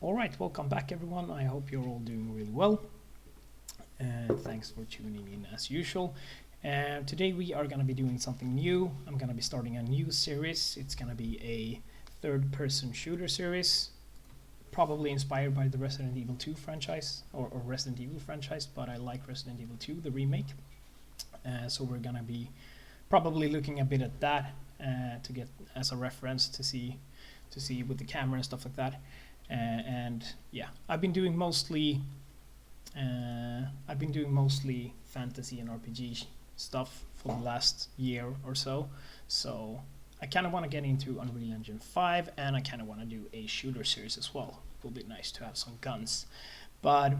Alright, welcome back everyone. I hope you're all doing really well. Thanks for tuning in as usual. Today we are going to be doing something new. I'm going to be starting a new series. It's going to be a third-person shooter series, probably inspired by the Resident Evil 2 franchise, or Resident Evil franchise, but I like Resident Evil 2, the remake. So we're going to be probably looking a bit at that to get as a reference to see with the camera and stuff like that. And yeah, I've been doing mostly fantasy and RPG stuff for the last year or so. So I kind of want to get into Unreal Engine 5, and I kind of want to do a shooter series as well. It will be nice to have some guns, but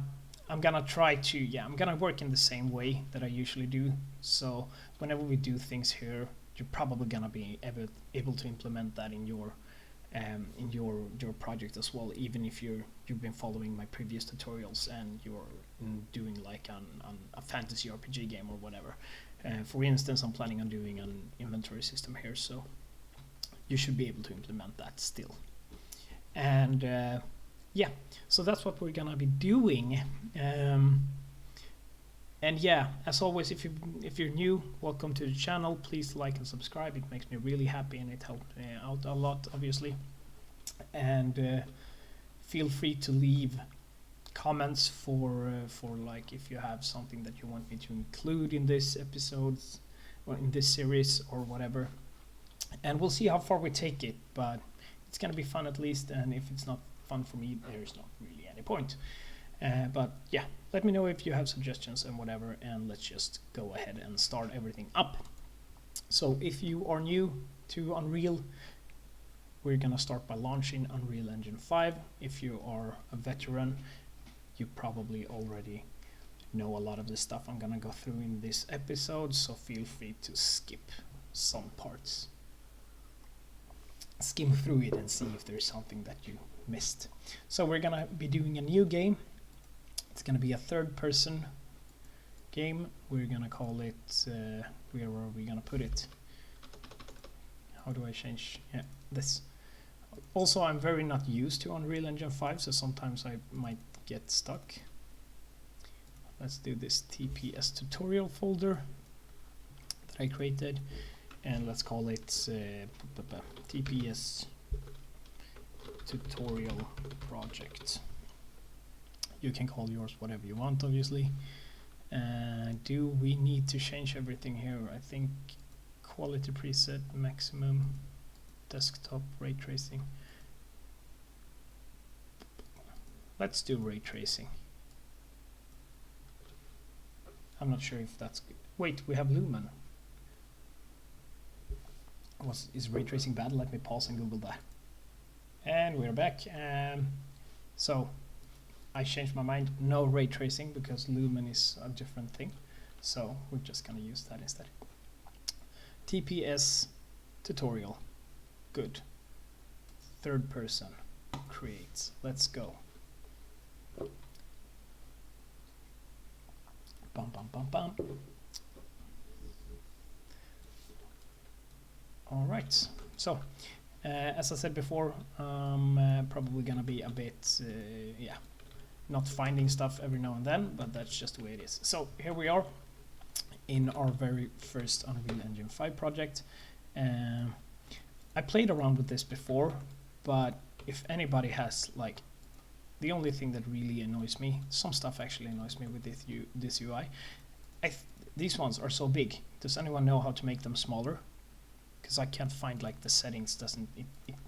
I'm gonna try to I'm gonna work in the same way that I usually do. So whenever we do things here, you're probably gonna be able to implement that in your project as well, even if you've been following my previous tutorials and you're doing like a fantasy RPG game or whatever. For instance, I'm planning on doing an inventory system here, so you should be able to implement that still. And yeah, so that's what we're gonna be doing. And yeah, as always, if you're new, welcome to the channel. Please like and subscribe. It makes me really happy, and it helped out a lot, obviously. And feel free to leave comments for like if you have something that you want me to include in this episodes or in this series or whatever. And we'll see how far we take it, but it's gonna be fun at least. And if it's not fun for me, there's not really any point. But yeah, let me know if you have suggestions and whatever, and let's just go ahead and start everything up. So if you are new to Unreal, we're gonna start by launching Unreal Engine 5. If you are a veteran, you probably already know a lot of the stuff I'm gonna go through in this episode, so feel free to skip some parts. Skim through it and see if there's something that you missed. So we're gonna be doing a new game. It's going to be a third-person game. We're going to call it, where are we going to put it? How do I change? Yeah, this. Also, I'm very not used to Unreal Engine 5, so sometimes I might get stuck. Let's do this TPS tutorial folder that I created, and let's call it TPS tutorial project. You can call yours whatever you want, obviously. Do we need to change everything here? I think quality preset, maximum, desktop, ray tracing. Let's do ray tracing. I'm not sure if that's good. Wait, we have Lumen. Is ray tracing bad? Let me pause and Google that. And we're back. So I changed my mind. No ray tracing because Lumen is a different thing. So we're just gonna use that instead. TPS tutorial. Good. Third person. Creates. Let's go. Bum bum bum bum. Alright. So as I said before, I'm probably gonna be a bit not finding stuff every now and then, but that's just the way it is. So here we are in our very first Unreal Engine 5 project. I played around with this before, but if anybody has like, the only thing that really annoys me, some stuff actually annoys me with this UI. These ones are so big. Does anyone know how to make them smaller? Because I can't find like the settings.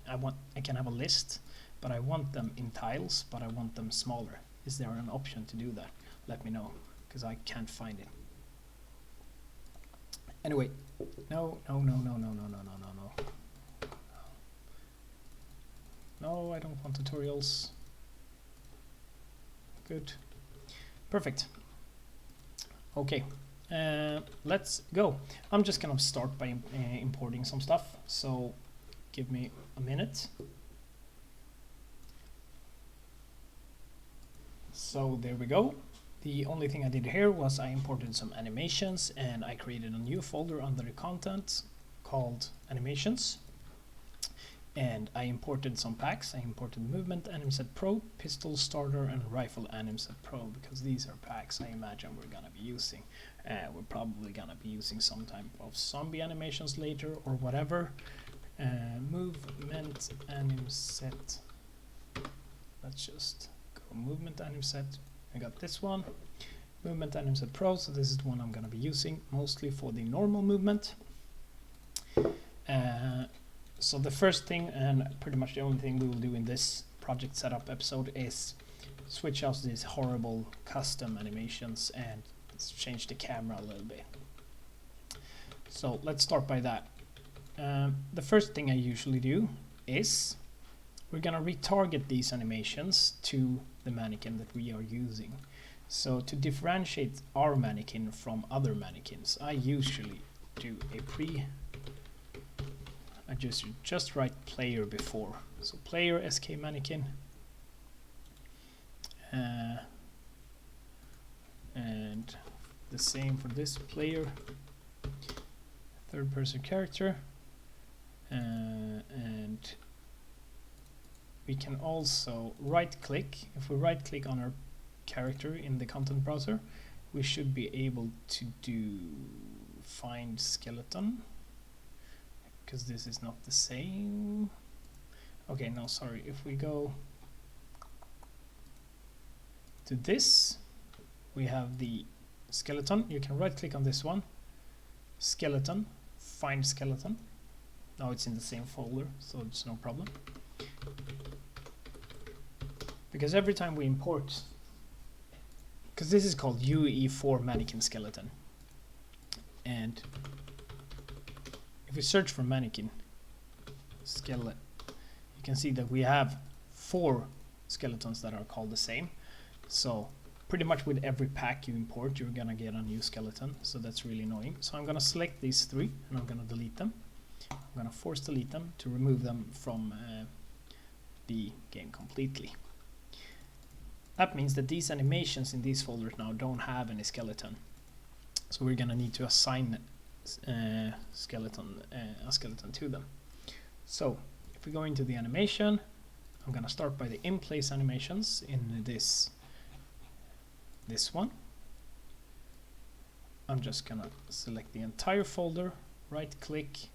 I can have a list, but I want them in tiles, but I want them smaller. Is there an option to do that? Let me know, because I can't find it. Anyway, no. No, I don't want tutorials. Good. Perfect. Okay, let's go. I'm just gonna start by importing some stuff, so give me a minute. So there we go. The only thing I did here was I imported some animations, and I created a new folder under the content called animations. And I imported some packs. I imported Movement Anim Set Pro, Pistol Starter, and Rifle Anim Set Pro, because these are packs I imagine we're gonna be using. We're probably gonna be using some type of zombie animations later or whatever. Movement Anim Set. Let's just go Movement Anim Set. I got this one. Movement Anim Set Pro, so this is the one I'm gonna be using mostly for the normal movement. So the first thing, and pretty much the only thing we will do in this project setup episode, is switch out these horrible custom animations and change the camera a little bit. So let's start by that. The first thing I usually do is we're gonna retarget these animations to the mannequin that we are using. So to differentiate our mannequin from other mannequins, I usually do a I just write player before. So player SK mannequin, and the same for this player third person character, and we can also right click. If we right click on our character in the content browser, we should be able to do find skeleton, because this is not the same. Okay, no, sorry. If we go to this, we have the skeleton. You can right click on this one, skeleton, find skeleton. Now it's in the same folder, so it's no problem. Because every time we import, because this is called UE4 mannequin skeleton, and if we search for mannequin skeleton, you can see that we have 4 skeletons that are called the same. So pretty much with every pack you import, you're gonna get a new skeleton. So that's really annoying. So I'm gonna select these 3 and I'm gonna delete them. I'm gonna force delete them to remove them from the game completely. That means that these animations in these folders now don't have any skeleton. So we're gonna need to assign a skeleton to them. So if we go into the animation, I'm gonna start by the in place animations in this one. I'm just gonna select the entire folder, right click,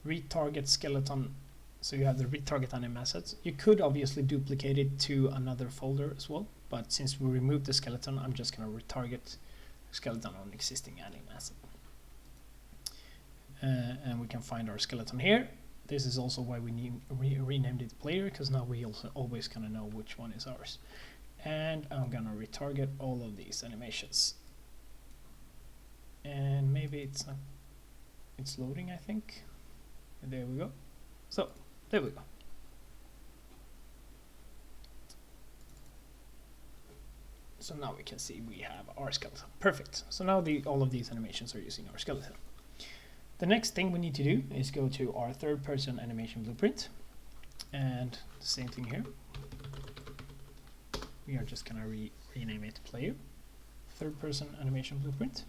retarget skeleton. So you have the retarget anim assets. You could obviously duplicate it to another folder as well, but since we removed the skeleton, I'm just gonna retarget skeleton on existing anim asset. And we can find our skeleton here. This is also why we renamed it player, because now we also always gonna know which one is ours. And I'm gonna retarget all of these animations. And maybe it's not, it's loading, I think. And there we go. So there we go. So now we can see we have our skeleton. Perfect. So now all of these animations are using our skeleton. The next thing we need to do is go to our third person animation blueprint, and the same thing here. We are just gonna rename it player, third person animation blueprint.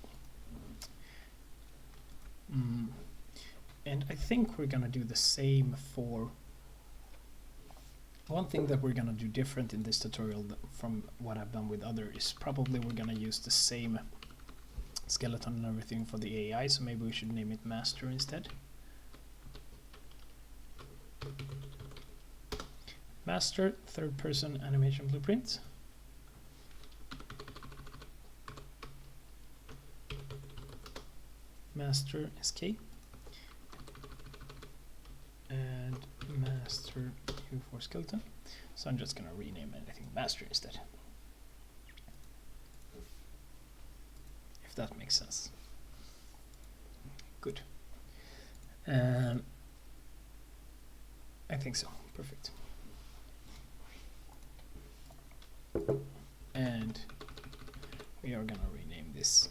And I think we're gonna do the same for one thing that we're gonna do different in this tutorial from what I've done with others is probably we're gonna use the same skeleton and everything for the AI, so maybe we should name it master instead. Master third person animation blueprint. Master SK and master U4 skeleton. So I'm just gonna rename anything master instead, if that makes sense. Good. I think so. Perfect. And we are gonna rename this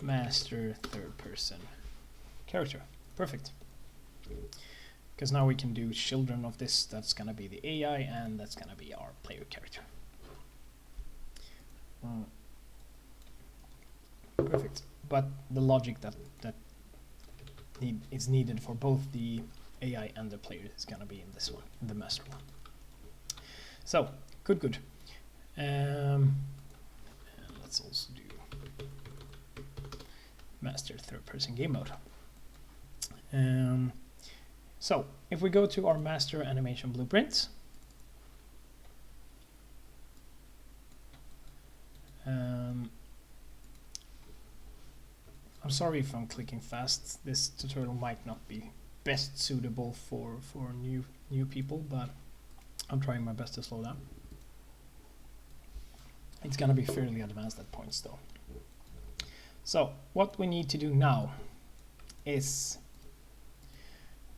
master third person character. Perfect. Because now we can do children of this. That's gonna be the AI, and that's gonna be our player character. Perfect. But the logic that is needed for both the AI and the player is gonna be in this one, in the master one. So good. Let's also do master third-person game mode. So if we go to our master animation blueprint, I'm sorry if I'm clicking fast. This tutorial might not be best suitable for new people, but I'm trying my best to slow down. It's gonna be fairly advanced at points though. So what we need to do now is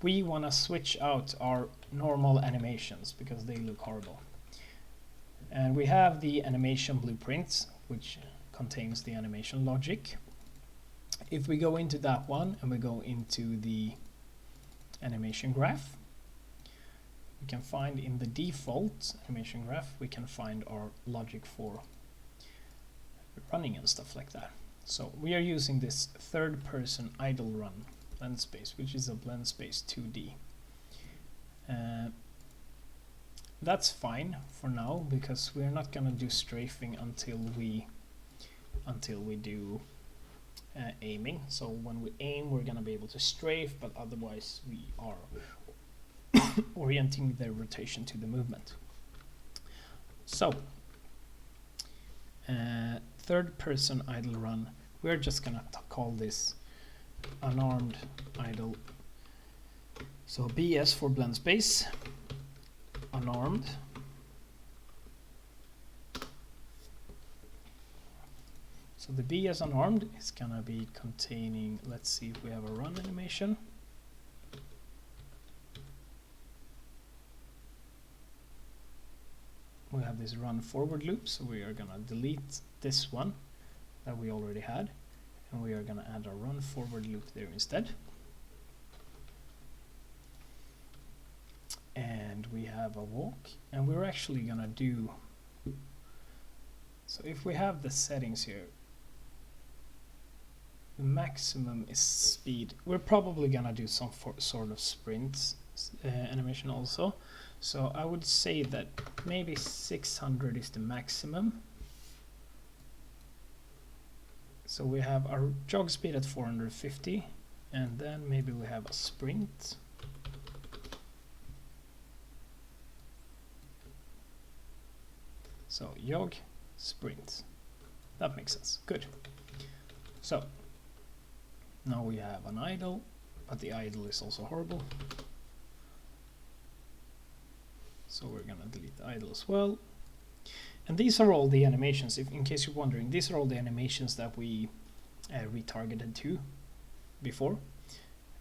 we want to switch out our normal animations because they look horrible. And we have the animation blueprints, which contains the animation logic. If we go into that one and we go into the animation graph, we can find in the default animation graph, we can find our logic for running and stuff like that. So we are using this third-person idle run blend space, which is a blend space 2D. That's fine for now because we're not gonna do strafing until we do aiming. So when we aim, we're gonna be able to strafe, but otherwise we are orienting the rotation to the movement. So third-person idle run, we're just gonna call this unarmed idle. So BS for blend space, unarmed. So the BS unarmed is gonna be containing, let's see if we have a run animation. We have this run forward loop, so we are gonna delete this one that we already had, and we are gonna add a run forward loop there instead. And we have a walk, and we're actually gonna do, so if we have the settings here, the maximum is speed. We're probably gonna do some sort of sprint animation also. So I would say that maybe 600 is the maximum. So we have our jog speed at 450, and then maybe we have a sprint. So jog, sprint. That makes sense. Good. So now we have an idle, but the idle is also horrible. So we're gonna delete the idle as well. And these are all the animations, if in case you're wondering, these are all the animations that we retargeted to before.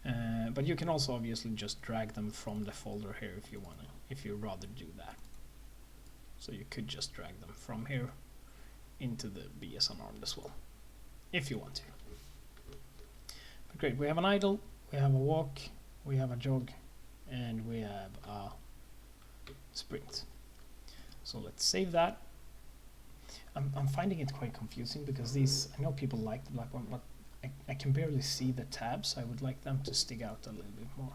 But you can also obviously just drag them from the folder here if you wanna, if you rather do that. So you could just drag them from here into the BS unarmed as well, if you want to. But great, we have an idle, we have a walk, we have a jog, and we have a sprint. So let's save that. I'm finding it quite confusing because these, I know people like the black one, but I can barely see the tabs. I would like them to stick out a little bit more.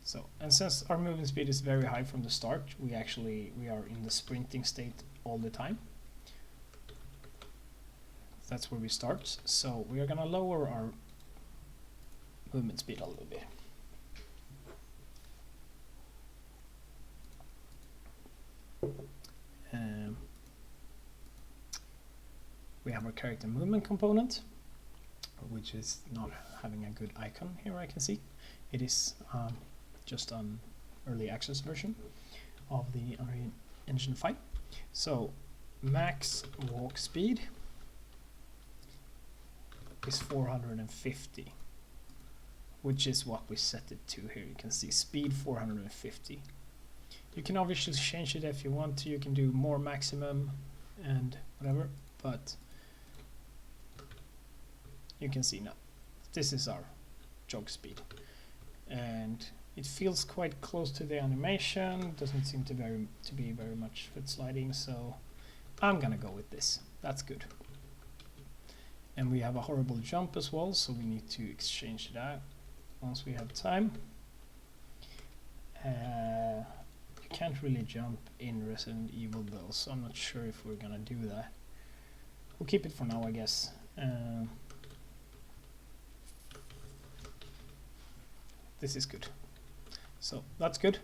So, and since our movement speed is very high from the start, we are in the sprinting state all the time. That's where we start. So we are gonna lower our movement speed a little bit. We have our character movement component, which is not having a good icon here, I can see. It is just an early access version of the Unreal Engine 5. So max walk speed is 450, which is what we set it to here. You can see speed 450. You can obviously change it if you want to. You can do more maximum and whatever, but you can see now this is our jog speed, and it feels quite close to the animation. Doesn't seem to be very much foot sliding, so I'm gonna go with this. That's good. And we have a horrible jump as well, so we need to exchange that once we have time. You can't really jump in Resident Evil though, so I'm not sure if we're gonna do that. We'll keep it for now, I guess. This is good. So that's good.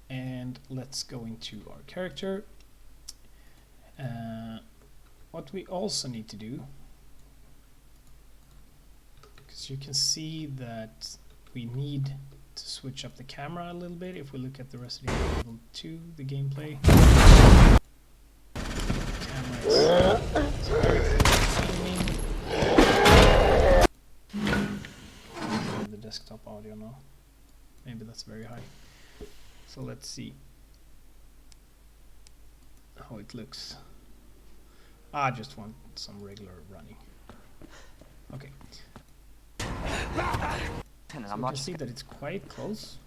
And let's go into our character. What we also need to do, because you can see that we need to switch up the camera a little bit. If we look at the Resident Evil 2, the gameplay, the camera is very the desktop audio now. Maybe that's very high. So let's see how it looks. I just want some regular running. Okay. So you can see that it's quite close.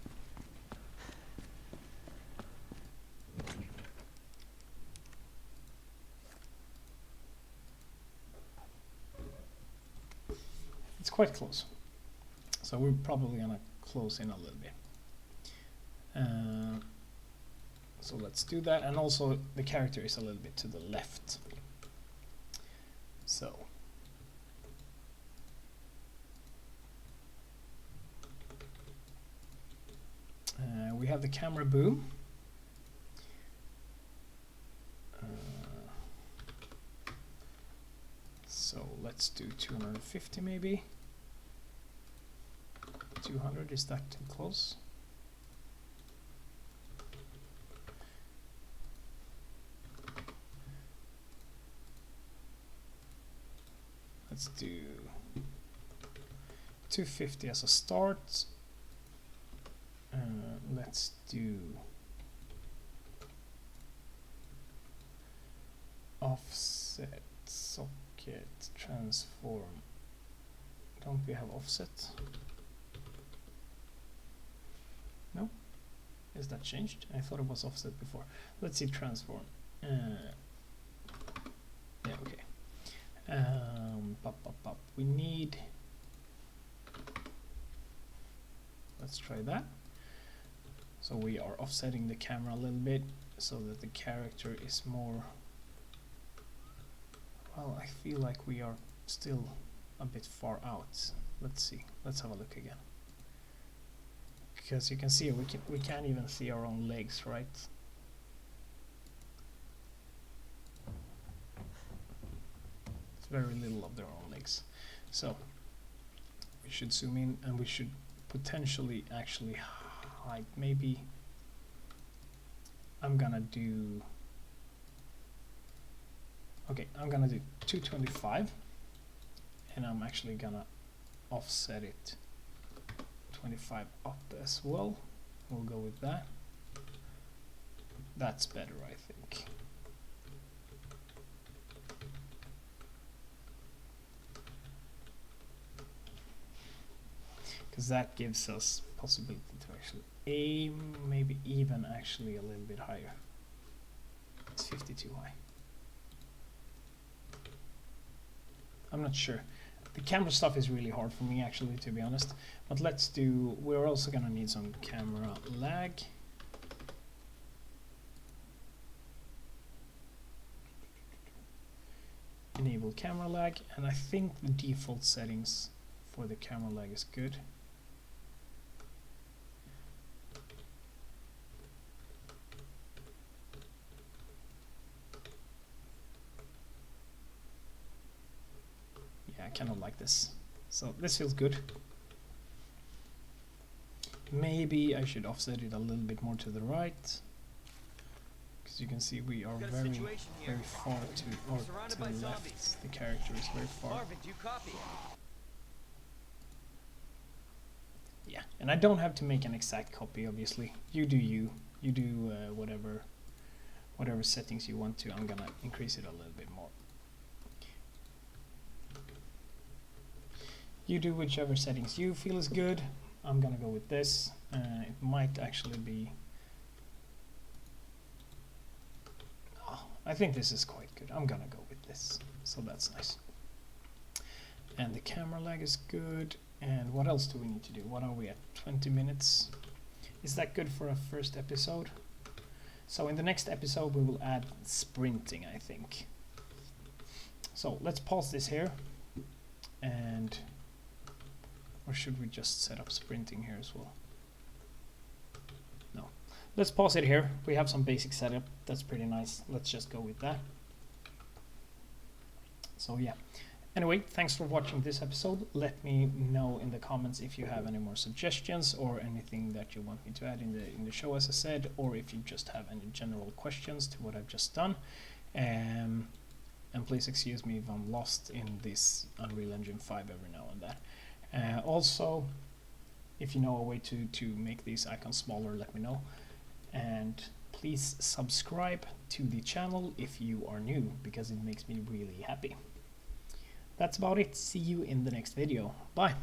It's quite close. So we're probably gonna close in a little bit. So let's do that, and also the character is a little bit to the left. So we have the camera boom. So let's do 250 maybe. 200, is that too close? Let's do 250 as a start. Let's do offset, socket, transform. Don't we have offset? No? Is that changed? I thought it was offset before. Let's see transform. Yeah, okay. We need, let's try that. So we are offsetting the camera a little bit so that the character is more, well, I feel like we are still a bit far out. Let's see, let's have a look again. Because you can see we can't even see our own legs, right? Very little of their own legs. So we should zoom in, and we should potentially actually hide. Maybe I'm gonna do, okay, I'm gonna do 225, and I'm actually gonna offset it 25 up as well. We'll go with that. That's better, I think. Because that gives us possibility to actually aim, maybe even actually a little bit higher. It's 50 too high. I'm not sure. The camera stuff is really hard for me actually, to be honest. But let's do, we're also gonna need some camera lag. Enable camera lag, and I think the default settings for the camera lag is good. I kind of like this. So this feels good. Maybe I should offset it a little bit more to the right, because you can see we are very far to the left. The character is very far. Yeah, and I don't have to make an exact copy, obviously. You do you. You do whatever settings you want to. I'm gonna increase it a little bit more. You do whichever settings you feel is good. I'm gonna go with this. It might actually be, oh, I think this is quite good. I'm gonna go with this. So that's nice. And the camera lag is good. And what else do we need to do? What are we at? 20 minutes. Is that good for a first episode? So in the next episode we will add sprinting, I think. So let's pause this here, and or should we just set up sprinting here as well? No, let's pause it here. We have some basic setup. That's pretty nice. Let's just go with that. So yeah. Anyway, thanks for watching this episode. Let me know in the comments if you have any more suggestions or anything that you want me to add in the show, as I said, or if you just have any general questions to what I've just done. And please excuse me if I'm lost in this Unreal Engine 5 every now and then. Also, if you know a way to make these icons smaller, let me know. And please subscribe to the channel if you are new, because it makes me really happy. That's about it. See you in the next video. Bye.